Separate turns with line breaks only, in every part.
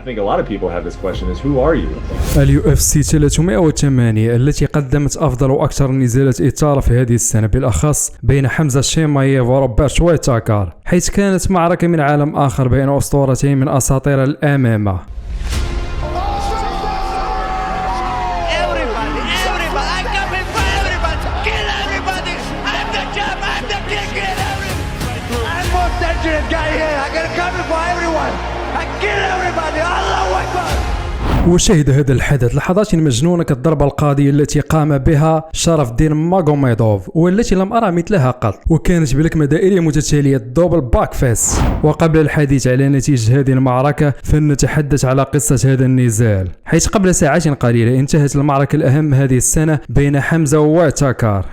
I think a lot of people have this question is who are you?
UFC 308 التي قدمت أفضل وأكثر النزالات إثارة في هذه السنة بالأخص بين حمزة شيمايف وروبرت وايتاكر، حيث كانت معركة من عالم آخر بين أسطورتين من أساطير الأمامة. وشهد هذا الحدث لحظات مجنونة كالضربة القاضية التي قام بها شرف الدين ماغوميدوف والتي لم أرى مثلها قط، وكانت بلكمة دائرية متتالية دوبل باك فيس. وقبل الحديث على نتيجة هذه المعركة فلنتحدث على قصة هذا النزال، حيث قبل ساعات قليلة انتهت المعركة الأهم هذه السنة بين حمزة ووايتاكر.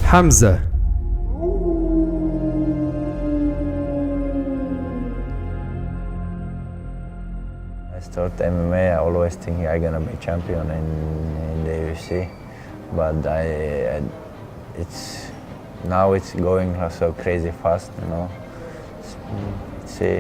حمزة
I start MMA, I always think I'm gonna be champion in the UFC, but it's going so crazy fast, you know. See,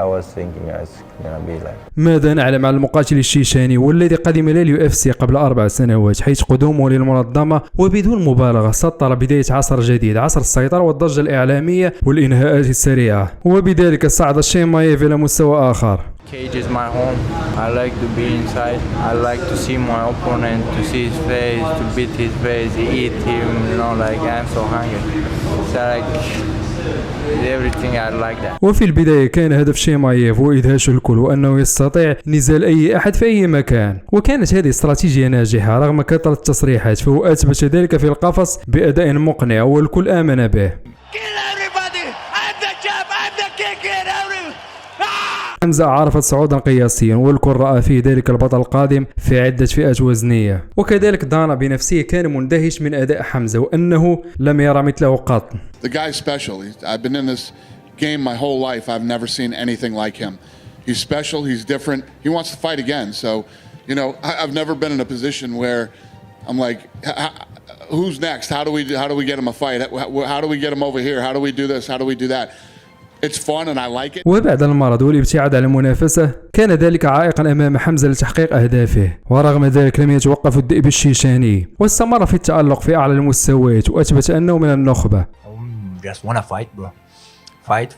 I was thinking it's gonna be like.
ماذا نعلم عن المقاتل الشيشاني والذي قدم لليو اف سي قبل 4 سنوات، حيث قدومه للمنظمة وبدون مبالغة سطر بداية عصر جديد، عصر السيطرة والضجة الإعلامية والإنهاءات السريعة، وبذلك صعد شيمايف إلى مستوى آخر.
Cage is my home. I like to be inside. I like to see my opponent, to see his face, to beat his face, eat him, you know, like I'm so hungry. So like everything I like that.
وفي البداية كان هدف شيمايف هو إدهاش الكل وأنه يستطيع نزال أي أحد في أي مكان، وكانت هذه استراتيجية ناجحة رغم كثرة التصريحات، فهو أثبت ذلك في القفص بأداء مقنع والكل آمن به. حمزة عرفت صعودا قياسيا والكل رأى فيه ذلك البطل القادم في عدة فئات وزنية، وكذلك دانا بنفسه كان مندهش من أداء حمزة وأنه لم يرى مثله قط.
The guy's special. I've been in this game my whole life. I've never seen anything like him. He's special, he's different. He wants to fight again. So, you know, I've never been in a position where I'm like, who's next? How do we get him a fight? How do we get him over here? How do we do this? How do we do that? It's fun and I like it.
وبعد المرض والابتعاد عن المنافسة كان ذلك عائقا أمام حمزة لتحقيق أهدافه، ورغم ذلك لم يتوقف الذئب الشيشاني واستمر في التألق في أعلى المستويات وأثبت أنه من النخبة.
Just wanna fight, bro. Fight.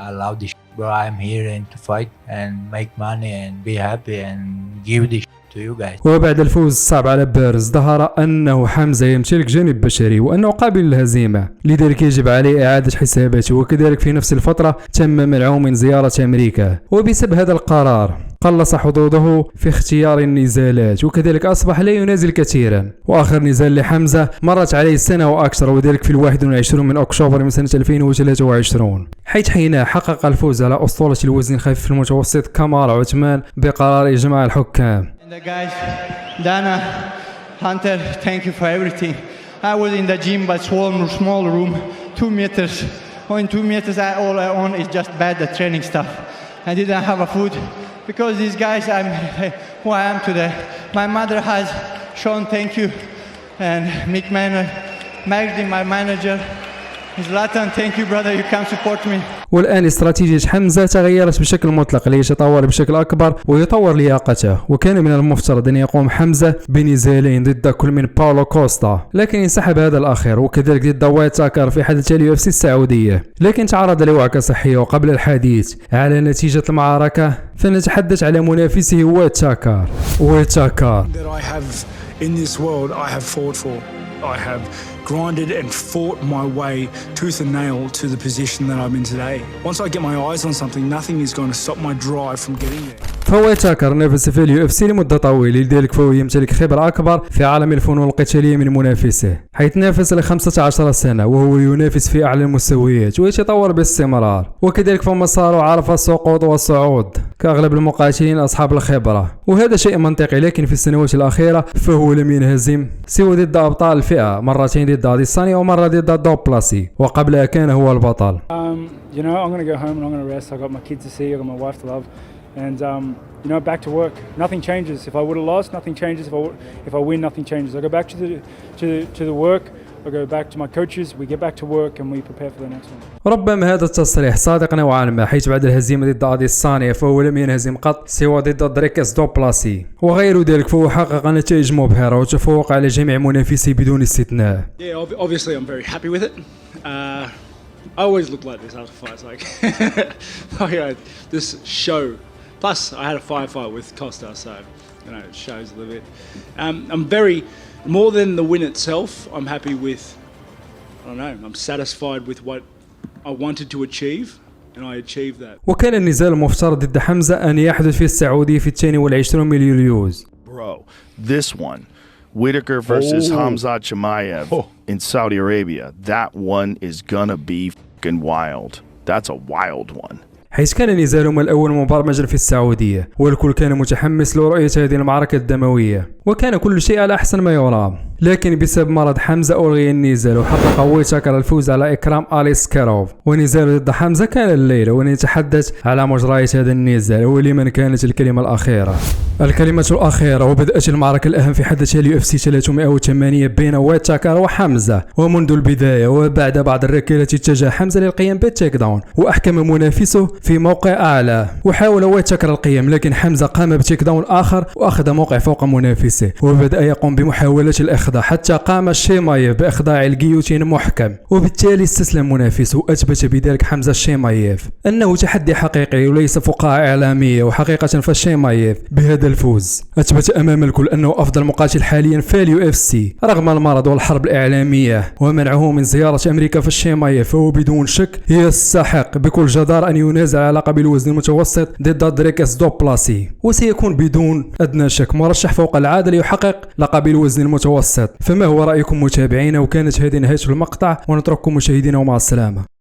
I love this, bro. I'm here and to fight and make money and be happy and give this to you guys.
وبعد الفوز الصعب على بارز ظهر أنه حمزة يمتلك جانب بشري وأنه قابل للهزيمة، لذلك يجب عليه إعادة حساباته. وكذلك في نفس الفترة تم منعه من زيارة أمريكا، وبسبب هذا القرار قلص حظوظه في اختيار النزالات، وكذلك أصبح لا ينازل كثيرا. وآخر نزال لحمزة مرت عليه سنة وأكثر، وذلك في 21 من أكتوبر من سنة 2023، حيث حينها حقق الفوز على أسطورة الوزن الخفيف المتوسط كمال عثمان بقرار إجماع الحكام.
And the guys, Dana, Hunter, thank you for everything. I was in the gym but small room, 2 meters. In 2 meters all I own is just bad the training stuff. I didn't have a food because these guys, I'm who I am today. My mother has shown thank you, and Mick Manor, Magdi, my manager, Zlatan, thank you brother, you can support me.
والآن استراتيجية حمزة تغيرت بشكل مطلق ليتطور بشكل أكبر ويطور لياقته، وكان من المفترض أن يقوم حمزة بنزالين ضد كل من باولو كوستا، لكن انسحب هذا الأخير، وكذلك ضد وايتاكر في حدث اليو اف سي السعودية، لكن تعرض لوعكة صحية. وقبل الحديث على نتيجة المعركة فنتحدث على منافسه وايتاكر.
In this world I have fought for. I have grinded and fought my way tooth and nail to the position that I'm in today. Once I get my eyes on something, nothing is going to stop my drive from getting there.
فويتاكر نافس في اليو اف سي لمده طويله، لذلك فهو يمتلك خبره اكبر في عالم الفنون القتاليه من منافسه، حيث نافس ل 15 سنه وهو ينافس في اعلى المستويات ويتطور باستمرار. وكذلك فمساره عرف السقوط والصعود كاغلب المقاتلين اصحاب الخبره، وهذا شيء منطقي. لكن في السنوات الاخيره فهو لم ينهزم سوى ضد ابطال الفئه، مرتين ضد اديسانيا ومره ضد دوبلاسي، وقبلها كان هو البطل.
You know, I'm going to go home and I'm going to rest. I've got my kids to see, I've got my wife to love, and you know, back to work. Nothing changes. If I would have lost, nothing changes. If I win, nothing changes. I go back to the work. I go back to my coaches. We get back to work and we prepare for the next one.
ربما هذا التصريح صادق نوعا ما، حيث بعد الهزيمه ضد اديسانيا فهو لم ينهزم قط سوى ضد دريكس دوبلاسي، وغير ذلك فهو حقق نتائج مبهره وتفوق على جميع منافسيه بدون استثناء.
Yeah, obviously I'm very happy with it. I always look like this after fights, like this show. Plus, I had a firefight with Costa, so you know it shows a little bit. I'm very more than the win itself. I'm happy with. I don't know. I'm satisfied with what I wanted to achieve, and I achieved that.
وكان النزال المفترض ضد حمزة أن يحدث في السعودية في 22 من يوليوز.
Bro, this one, Whitaker versus Hamzat Chimaev in Saudi Arabia. That one is gonna be fucking wild. That's a wild one.
حيث كان نزالهما الأول مبرمجا في السعودية، والكل كان متحمس لرؤية هذه المعركة الدموية، وكان كل شيء على أحسن ما يرام. لكن بسبب مرض حمزة ألغي النزال، وحقق ويتاكر الفوز على إكرام أليسكاروف. ونزال ضد حمزة كان الليلة، ونتحدث على مجريات هذا النزال ولمن كانت الكلمة الأخيرة. الكلمة الأخيرة، وبدأت المعركة الأهم في حدث اليو اف سي 308 بين ويتاكر وحمزة. ومنذ البداية وبعد بعض الركلات اتجه حمزة للقيام بالتيك داون، وأحكم منافسه في موقع أعلى، وحاول ويتاكر القيام، لكن حمزة قام بتيك داون آخر وأخذ موقع فوق منافسه، وبدأ يقوم بمحاولة الإخضاع حتى قام شيمايف بإخضاع الجيوتين محكم، وبالتالي استسلم منافسه. وأثبت بذلك حمزة شيمايف أنه تحدي حقيقي وليس فقاعة إعلامية، وحقيقة فشيمايف بهذا الفوز أثبت أمام الكل أنه أفضل مقاتل حاليا في اليو اف سي رغم المرض والحرب الإعلامية ومنعه من زيارة أمريكا. فشيمايف فهو بدون شك يستحق بكل جدارة أن ينازع على لقب الوزن المتوسط ضد دريكس دوبلاسي، وسيكون بدون أدنى شك مرشح فوق العادة ليحقق لقب الوزن المتوسط. فما هو رأيكم متابعينا؟ وكانت هذه نهاية المقطع، ونترككم مشاهدينا ومع السلامة.